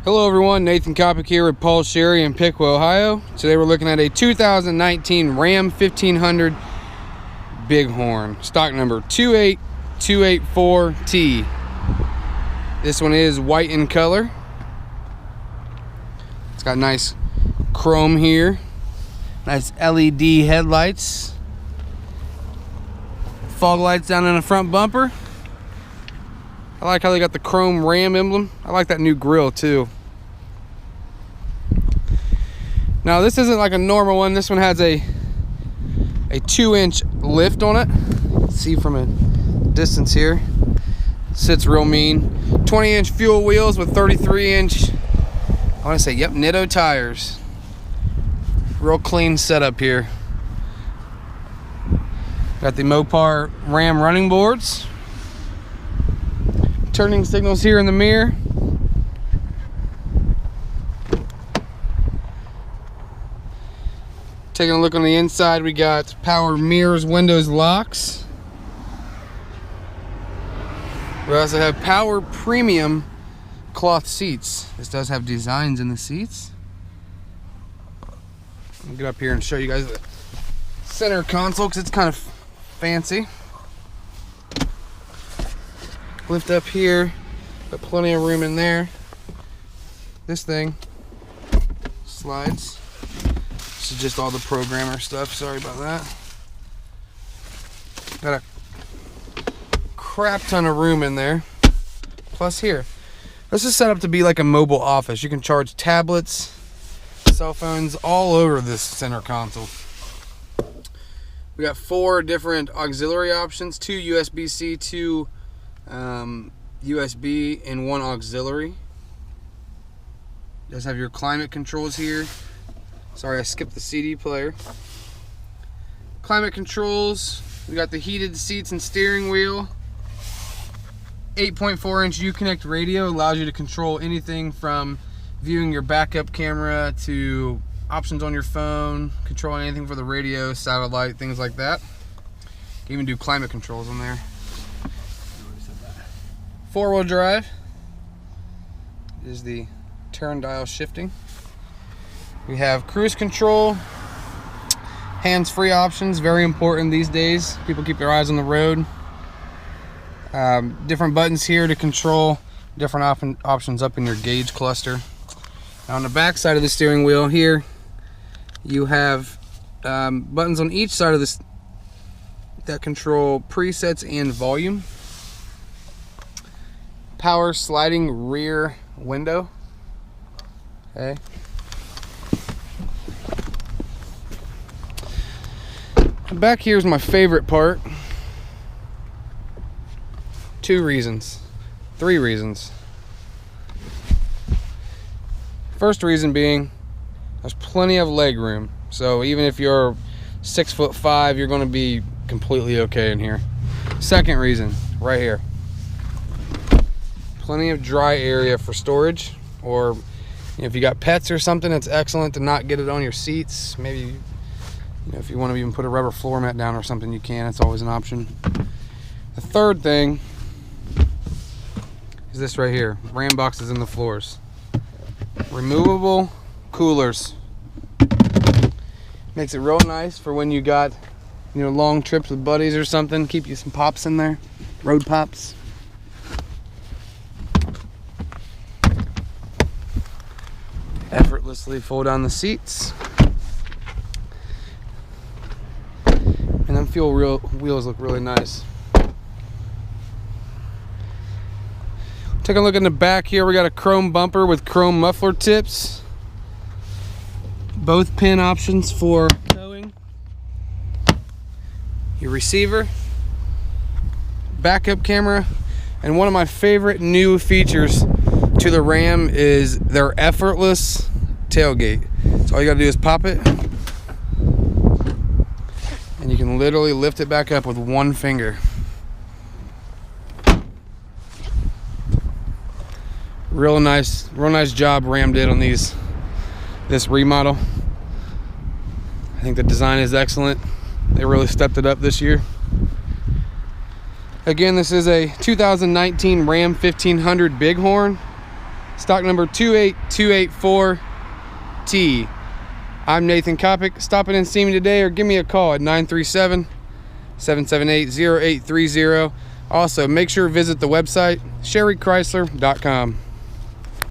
Hello everyone, Nathan Kopic here with Paul Sherry in Piqua, Ohio. Today we're looking at a 2019 Ram 1500 Bighorn, stock number 28284T. This one is white in color. It's got nice chrome here, nice LED headlights, fog lights down in the front bumper. I like how they got the chrome Ram emblem. I like that new grille too. Now this isn't like a normal one. This one has a 2-inch lift on it. See from a distance here. Sits real mean. 20-inch fuel wheels with 33-inch, I want to say, yep, Nitto tires. Real clean setup here. Got the Mopar Ram running boards. Turning signals here in the mirror. Taking a look on the inside, we got power mirrors, windows, locks. We also have power premium cloth seats. This does have designs in the seats. I'll get up here and show you guys the center console because it's kind of fancy. Lift up here, got plenty of room in there. This thing slides. This is just all the programmer stuff, sorry about that. Got a crap ton of room in there. Plus here, this is set up to be like a mobile office. You can charge tablets, cell phones, all over this center console. We got 4 different auxiliary options, 2 USB-C, 2 USB, and 1 auxiliary. You guys have your climate controls here. Sorry, I skipped the CD player. Climate controls. We got the heated seats and steering wheel. 8.4-inch Uconnect radio allows you to control anything from viewing your backup camera to options on your phone, controlling anything for the radio, satellite, things like that. You can even do climate controls on there. 4-wheel drive is the turn dial shifting. We have cruise control, hands-free options, very important these days. People keep their eyes on the road. Different buttons here to control different options up in your gauge cluster. Now on the back side of the steering wheel here, you have buttons on each side of this that control presets and volume. Power sliding rear window. Okay. Back here is my favorite part. 2 reasons. 3 reasons. First reason being, there's plenty of leg room. So even if you're 6'5", you're going to be completely okay in here. Second reason, right here. Plenty of dry area for storage, or if you got pets or something, it's excellent to not get it on your seats. Maybe if you want to even put a rubber floor mat down or something, you can. It's always an option. The third thing is this right here. Ram boxes in the floors. Removable coolers. Makes it real nice for when you got long trips with buddies or something. Keep you some pops in there. Road pops. Effortlessly fold down the seats. And them wheels look really nice. Take a look in the back here. We got a chrome bumper with chrome muffler tips. Both pin options for towing. Your receiver. Backup camera. And one of my favorite new features to the Ram is their effortless tailgate. So all you gotta do is pop it, and you can literally lift it back up with one finger. Real nice job Ram did on this remodel. I think the design is excellent. They really stepped it up this year. Again, this is a 2019 Ram 1500 Bighorn. stock number 28284T. I'm Nathan Kopic. Stop in and see me today or give me a call at 937-778-0830. Also, make sure to visit the website, sherrychrysler.com.